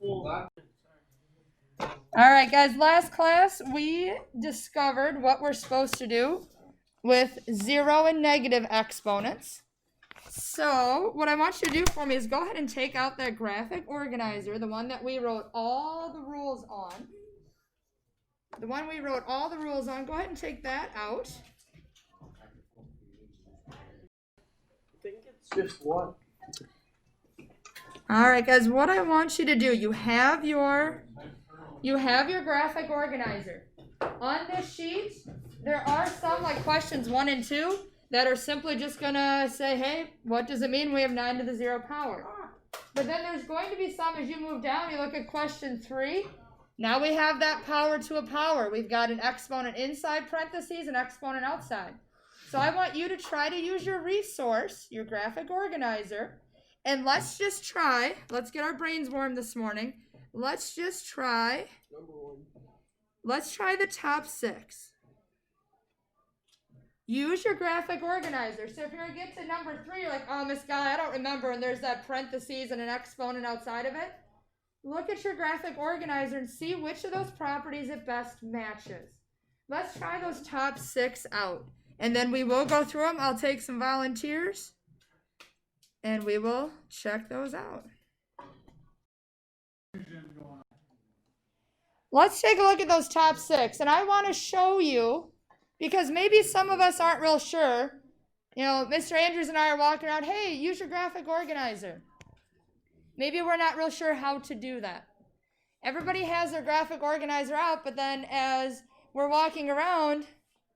All right, guys, last class we discovered what we're supposed to do with zero and negative exponents. So what I want you to do for me is go ahead and take out that graphic organizer, the one that we wrote all the rules on. The one we wrote all the rules on, go ahead and take that out. I think it's just one. All right, guys, what I want you to do, you have your graphic organizer. On this sheet, there are some like questions 1 and 2 that are simply just gonna say, hey, what does it mean we have 9 to the 0 power? But then there's going to be some, as you move down, you look at question 3. Now we have that power to a power. We've got an exponent inside parentheses, an exponent outside. So I want you to try to use your resource, your graphic organizer, and let's just try, let's get our brains warm this morning. Let's just try, let's try the top 6. Use your graphic organizer. So if you're going to get to number 3, you're like, oh, Miss Guy, I don't remember, and there's that parentheses and an exponent outside of it. Look at your graphic organizer and see which of those properties it best matches. Let's try those top 6 out. And then we will go through them. I'll take some volunteers, and we will check those out. Let's take a look at those top 6. And I want to show you, because maybe some of us aren't real sure. You know, Mr. Andrews and I are walking around, hey, use your graphic organizer. Maybe we're not real sure how to do that. Everybody has their graphic organizer out, but then as we're walking around,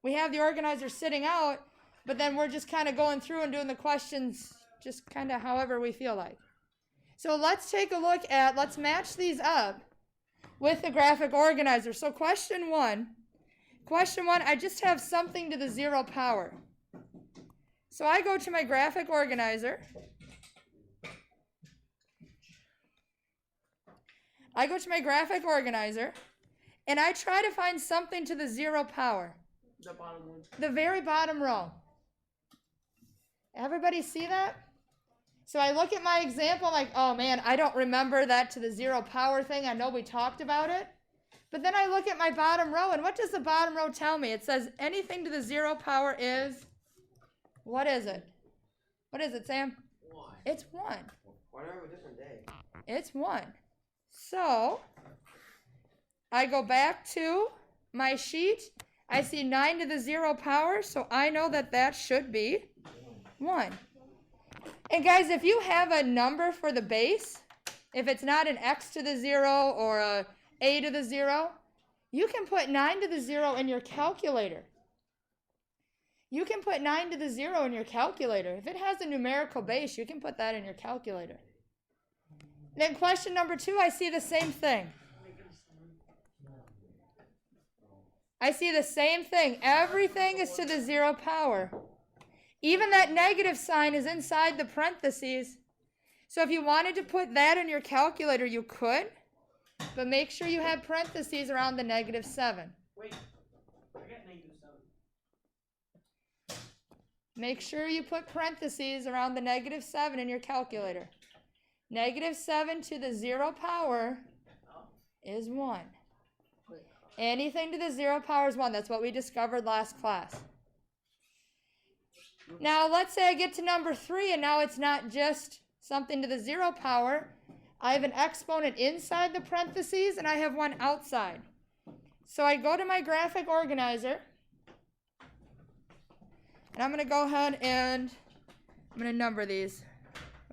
we have the organizer sitting out, but then we're just kind of going through and doing the questions just kind of however we feel like. So let's take a look at, let's match these up with the graphic organizer. So question 1, I just have something to the 0 power. So I go to my graphic organizer. And I try to find something to the 0 power. The bottom one. The very bottom row. Everybody see that? So I look at my example, I'm like, oh man, I don't remember that to the 0 power thing. I know we talked about it. But then I look at my bottom row, and what does the bottom row tell me? It says anything to the 0 power is, what is it? What is it, Sam? 1. It's 1. Why do I have a different day? It's 1. So I go back to my sheet. I see 9 to the 0 power, so I know that that should be 1. And guys, if you have a number for the base, if it's not an x to the 0 or a to the 0, you can put 9 to the 0 in your calculator. You can put 9 to the 0 in your calculator. If it has a numerical base, you can put that in your calculator. Then question number 2, I see the same thing. I see the same thing. Everything is to the 0 power. Even that negative sign is inside the parentheses. So if you wanted to put that in your calculator, you could. But make sure you have parentheses around the -7. Wait, I got -7. Make sure you put parentheses around the -7 in your calculator. -7 to the 0 power is 1. Anything to the 0 power is 1. That's what we discovered last class. Now, let's say I get to number 3, and now it's not just something to the 0 power. I have an exponent inside the parentheses, and I have one outside. So I go to my graphic organizer, and I'm going to go ahead and I'm going to number these.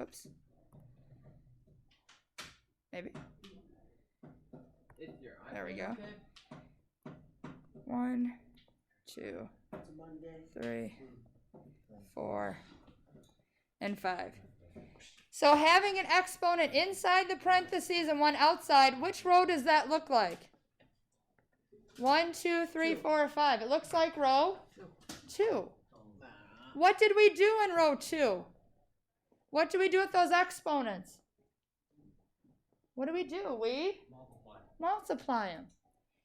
Oops. Maybe. There we go. 1, 2, 3, 4, and 5. So having an exponent inside the parentheses and one outside, which row does that look like? 1, 2, 3, 4, 5. It looks like row 2. What did we do in row 2? What do we do with those exponents? What do? We multiply them.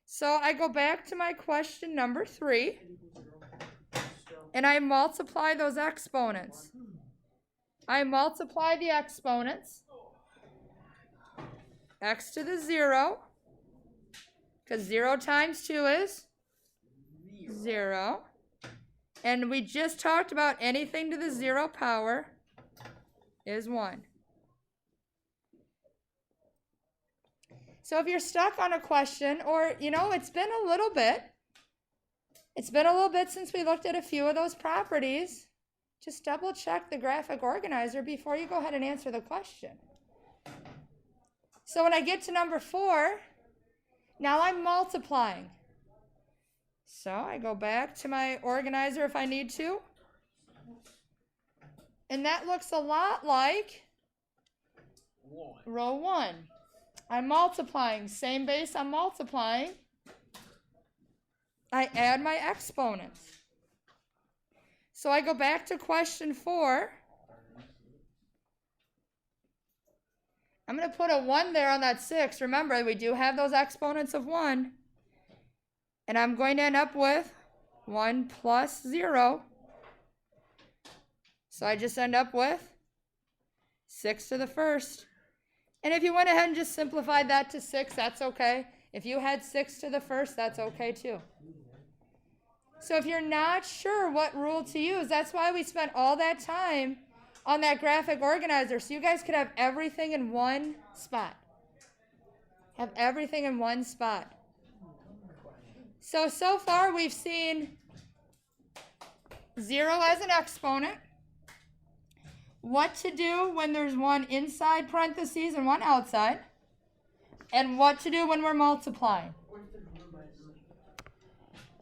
So I go back to my question number 3, and I multiply those exponents. I multiply the exponents, x to the 0, because 0 times 2 is 0. And we just talked about anything to the 0 power is 1. So if you're stuck on a question, or, it's been a little bit since we looked at a few of those properties, just double check the graphic organizer before you go ahead and answer the question. So when I get to number 4, now I'm multiplying. So I go back to my organizer if I need to. And that looks a lot like row 1. I'm multiplying. Same base, I'm multiplying. I add my exponents. So I go back to question 4. I'm going to put a 1 there on that 6. Remember, we do have those exponents of 1. And I'm going to end up with 1 plus 0. So I just end up with 6 to the first. And if you went ahead and just simplified that to 6, that's okay. If you had 6 to the first, that's okay too. So if you're not sure what rule to use, that's why we spent all that time on that graphic organizer, so you guys could have everything in one spot. Have everything in one spot. So far we've seen 0 as an exponent, what to do when there's one inside parentheses and one outside, and what to do when we're multiplying.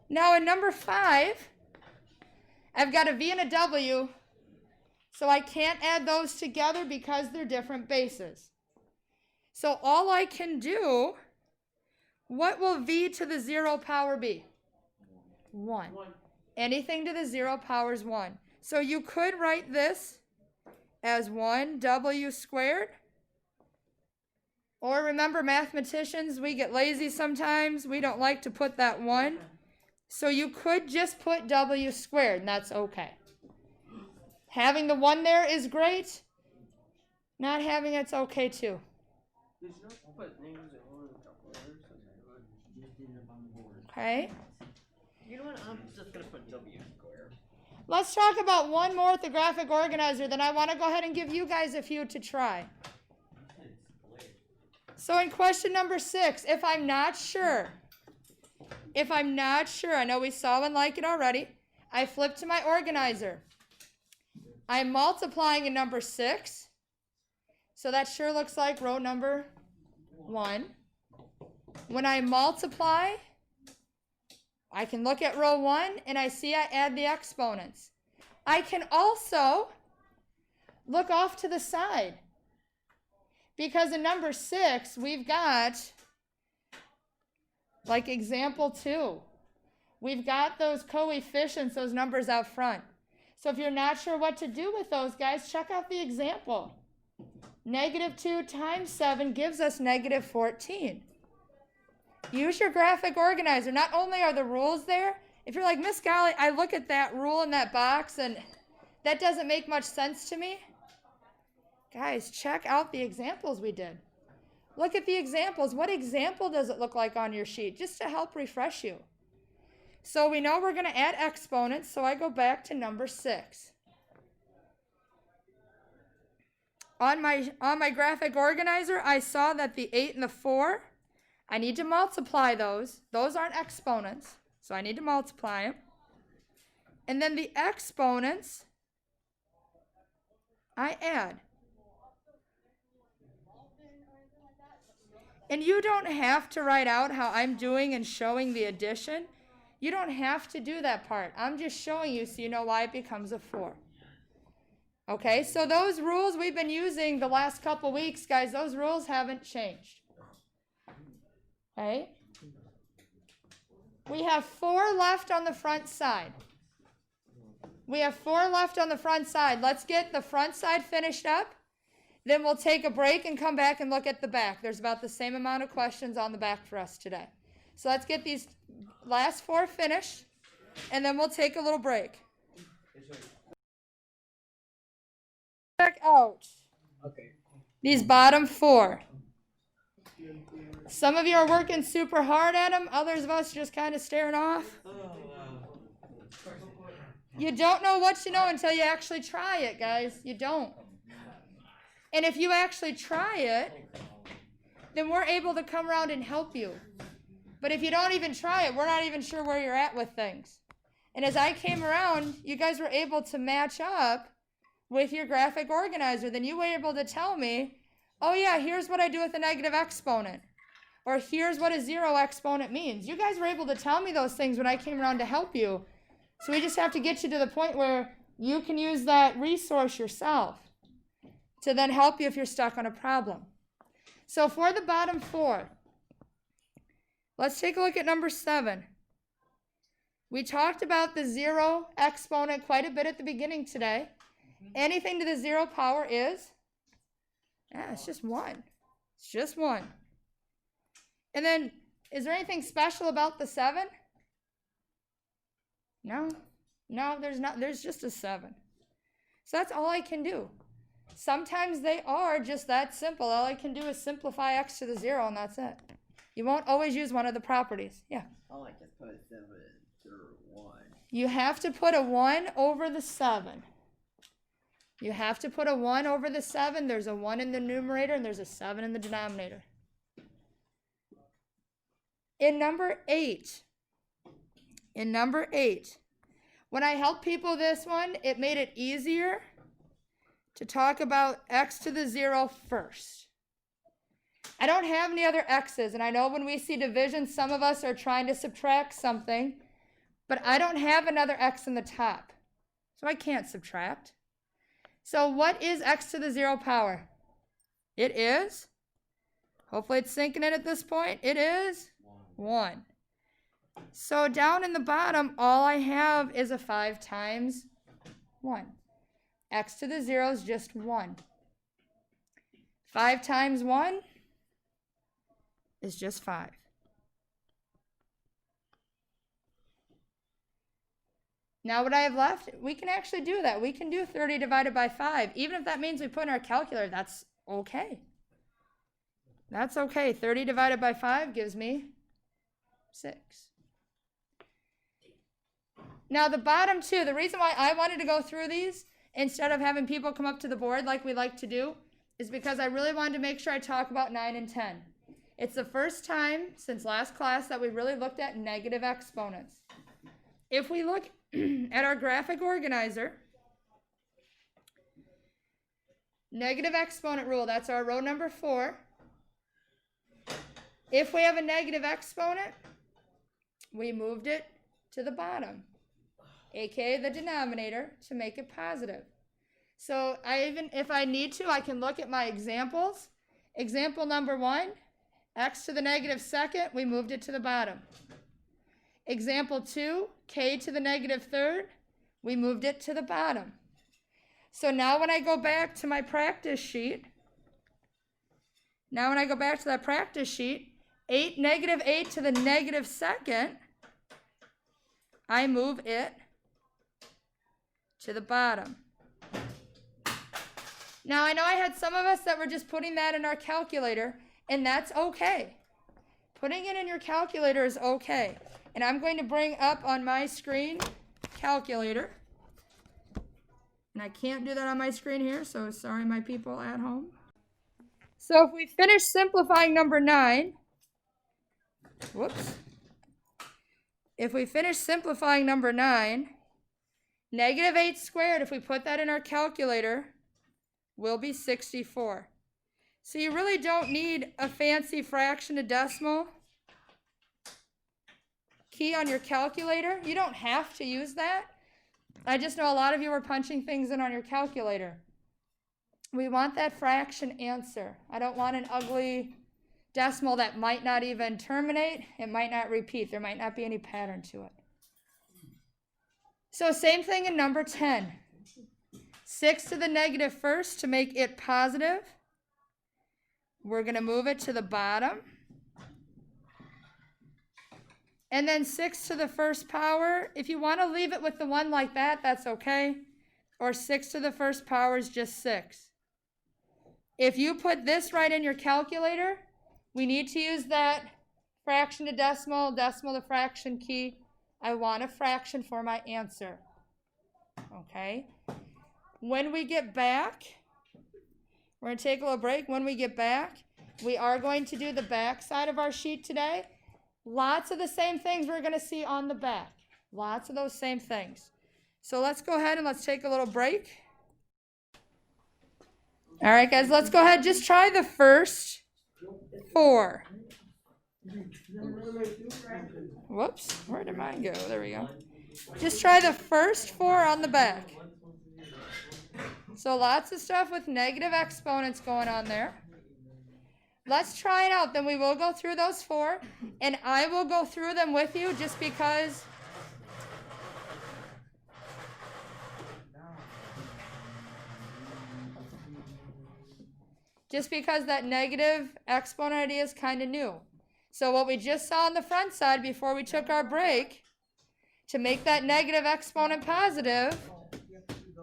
Now in number 5, I've got a V and a W, so I can't add those together because they're different bases. So all I can do, what will V to the 0 power be? 1. Anything to the 0 power is 1. So you could write this as 1W squared. Or remember, mathematicians, we get lazy sometimes. We don't like to put that 1. So you could just put W squared, and that's okay. Having the 1 there is great. Not having it's okay too. Did you not put names in one of the calculators? Okay. You know what? I'm just going to put W squared. Let's talk about one more with the graphic organizer, then I want to go ahead and give you guys a few to try. So in question number 6, if I'm not sure, I know we saw one like it already, I flip to my organizer. I'm multiplying in number 6, so that sure looks like row number 1. When I multiply, I can look at row 1 and I see I add the exponents. I can also look off to the side, because in number 6 we've got like example 2. We've got those coefficients, those numbers out front. So if you're not sure what to do with those guys, check out the example. -2 times 7 gives us -14. Use your graphic organizer. Not only are the rules there, if you're like, Miss Golly, I look at that rule in that box and that doesn't make much sense to me. Guys, check out the examples we did. Look at the examples. What example does it look like on your sheet? Just to help refresh you. So we know we're going to add exponents, so I go back to number 6. On my graphic organizer, I saw that the 8 and the 4, I need to multiply those. Those aren't exponents, so I need to multiply them. And then the exponents, I add. And you don't have to write out how I'm doing and showing the addition. You don't have to do that part. I'm just showing you so you know why it becomes a 4. Okay, so those rules we've been using the last couple weeks, guys, those rules haven't changed. Okay? We have 4 left on the front side. Let's get the front side finished up. Then we'll take a break and come back and look at the back. There's about the same amount of questions on the back for us today. So let's get these last 4 finished, and then we'll take a little break. Check out these bottom 4. Some of you are working super hard at them. Others of us just kind of staring off. You don't know what you know until you actually try it, guys. You don't. And if you actually try it, then we're able to come around and help you. But if you don't even try it, we're not even sure where you're at with things. And as I came around, you guys were able to match up with your graphic organizer. Then you were able to tell me, oh yeah, here's what I do with a negative exponent. Or here's what a zero exponent means. You guys were able to tell me those things when I came around to help you. So we just have to get you to the point where you can use that resource yourself to then help you if you're stuck on a problem. So for the bottom four, let's take a look at number 7. We talked about the zero exponent quite a bit at the beginning today. Anything to the 0 power is, it's just 1. It's just 1. And then, is there anything special about the 7? No, there's not. There's just a 7. So that's all I can do. Sometimes they are just that simple. All I can do is simplify x to the 0, and that's it. You won't always use one of the properties. Yeah. Oh, I just put a 7 through 1. You have to put a 1 over the 7. You have to put a 1 over the 7. There's a 1 in the numerator, and there's a 7 in the denominator. In number 8, when I helped people this one, it made it easier to talk about x to the 0 first. I don't have any other x's, and I know when we see division, some of us are trying to subtract something, but I don't have another x in the top, so I can't subtract. So what is x to the 0 power? It is, hopefully it's sinking in at this point, it is 1. So down in the bottom, all I have is a 5 times 1. X to the 0 is just 1. 5 times 1 is just 5. Now what I have left, we can actually do that. We can do 30 divided by 5. Even if that means we put in our calculator, that's okay. That's okay. 30 divided by 5 gives me 6. Now the bottom two, the reason why I wanted to go through these instead of having people come up to the board like we like to do is because I really wanted to make sure I talk about 9 and 10. It's the first time since last class that we really looked at negative exponents. If we look at our graphic organizer, negative exponent rule, that's our row number 4. If we have a negative exponent, we moved it to the bottom, aka the denominator, to make it positive. So if I need to, I can look at my examples. Example number 1, x to the negative 2nd, we moved it to the bottom. Example 2, k to the negative 3rd, we moved it to the bottom. So now when I go back to my practice sheet, negative 8 to the negative 2nd, I move it to the bottom. Now I know I had some of us that were just putting that in our calculator, and that's okay. Putting it in your calculator is okay. And I'm going to bring up on my screen calculator. And I can't do that on my screen here, so sorry my people at home. So if we finish simplifying number 9, if we finish simplifying number 9, negative 8 squared, if we put that in our calculator, will be 64. So you really don't need a fancy fraction to decimal key on your calculator. You don't have to use that. I just know a lot of you are punching things in on your calculator. We want that fraction answer. I don't want an ugly decimal that might not even terminate. It might not repeat. There might not be any pattern to it. So same thing in number 10. 6 to the negative 1st to make it positive. We're going to move it to the bottom. And then 6 to the 1st power, if you want to leave it with the 1 like that, that's okay. Or 6 to the 1st power is just 6. If you put this right in your calculator, We need to use that fraction to decimal, decimal to fraction key. I want a fraction for my answer. Okay? When we get back, we're going to take a little break. When we get back, we are going to do the back side of our sheet today. Lots of the same things we're going to see on the back. Lots of those same things. So let's go ahead and let's take a little break. All right, guys, let's go ahead. Just try the first 4. Whoops, where did mine go? There we go. Just try the first 4 on the back. So lots of stuff with negative exponents going on there. Let's try it out. Then we will go through those 4, and I will go through them with you just because that negative exponent idea is kind of new. So what we just saw on the front side before we took our break, to make that negative exponent positive,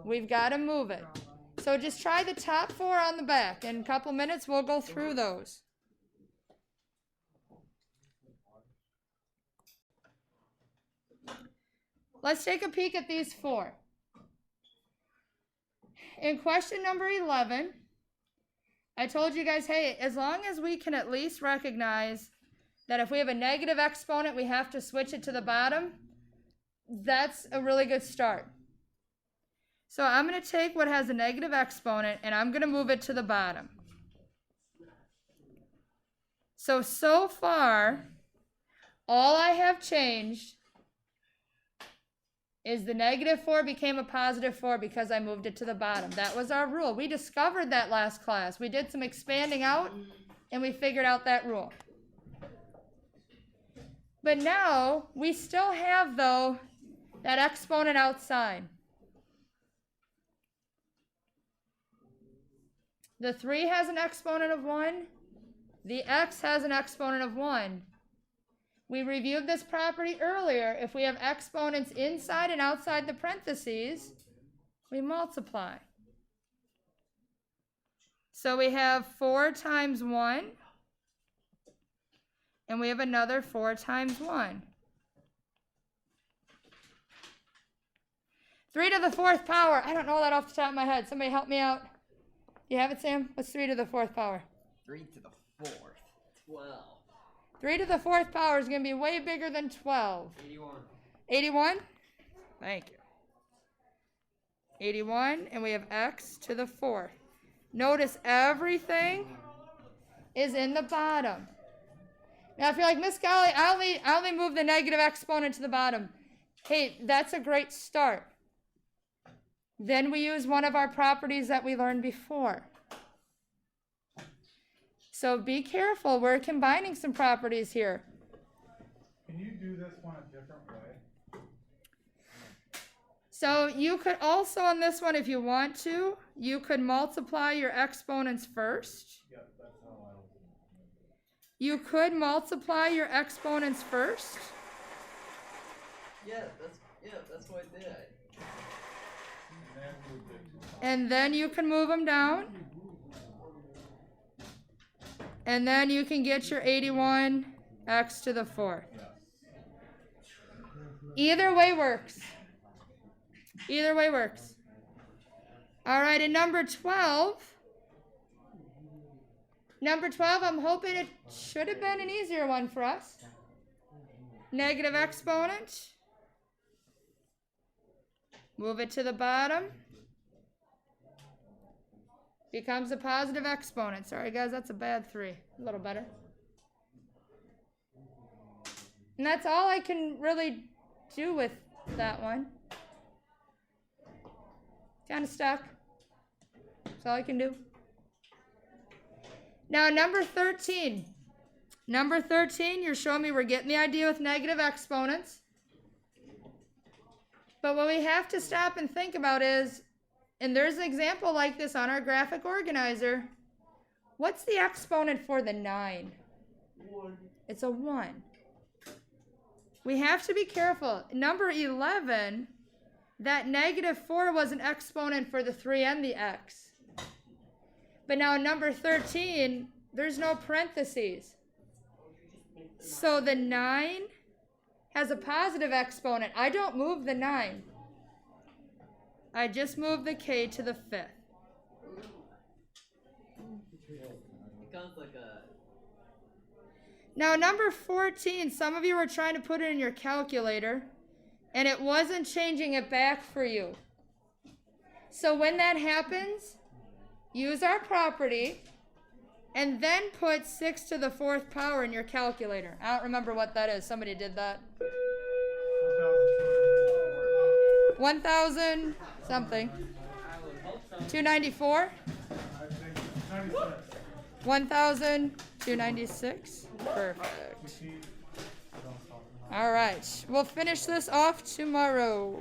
we've got to move it. So just try the top 4 on the back. In a couple minutes, we'll go through those. Let's take a peek at these 4. In question number 11, I told you guys, hey, as long as we can at least recognize that if we have a negative exponent, we have to switch it to the bottom, that's a really good start. So I'm going to take what has a negative exponent, and I'm going to move it to the bottom. So far, all I have changed is the negative 4 became a positive 4 because I moved it to the bottom. That was our rule. We discovered that last class. We did some expanding out, and we figured out that rule. But now, we still have, though, that exponent outside. The 3 has an exponent of 1. The x has an exponent of 1. We reviewed this property earlier. If we have exponents inside and outside the parentheses, we multiply. So we have 4 times 1, and we have another 4 times 1. 3 to the 4th power. I don't know that off the top of my head. Somebody help me out. You have it, Sam? What's 3 to the 4th power? 3 to the 4th. 12. 3 to the 4th power is going to be way bigger than 12. 81. 81? Thank you. 81, and we have x to the 4th. Notice everything is in the bottom. Now, if you're like, Miss Golly, I only move the negative exponent to the bottom. Hey, that's a great start. Then we use one of our properties that we learned before. So be careful. We're combining some properties here. Can you do this one a different way? So you could also on this one, if you want to, you could multiply your exponents first. Yep, that's how I was. You could multiply your exponents first. Yeah, that's what I did. And then you can move them down. And then you can get your 81 x to the 4th. Either way works. Either way works. All right, and number 12. Number 12, I'm hoping it should have been an easier one for us. Negative exponent. Move it to the bottom. Becomes a positive exponent. Sorry, guys, that's a bad 3. A little better. And that's all I can really do with that one. Kind of stuck. That's all I can do. Now, number 13. Number 13, you're showing me we're getting the idea with negative exponents. But what we have to stop and think about is, and there's an example like this on our graphic organizer. What's the exponent for the 9? 1. It's a 1. We have to be careful. Number 11, that negative 4 was an exponent for the 3 and the x. But now in number 13, there's no parentheses. So the 9 has a positive exponent. I don't move the 9. I just move the k to the 5th. It comes like a. Now number 14, some of you were trying to put it in your calculator, and it wasn't changing it back for you. So when that happens, use our property, and then put 6 to the 4th power in your calculator. I don't remember what that is. Somebody did that. 1,000 something. 294? 1,296? Perfect. All right. We'll finish this off tomorrow.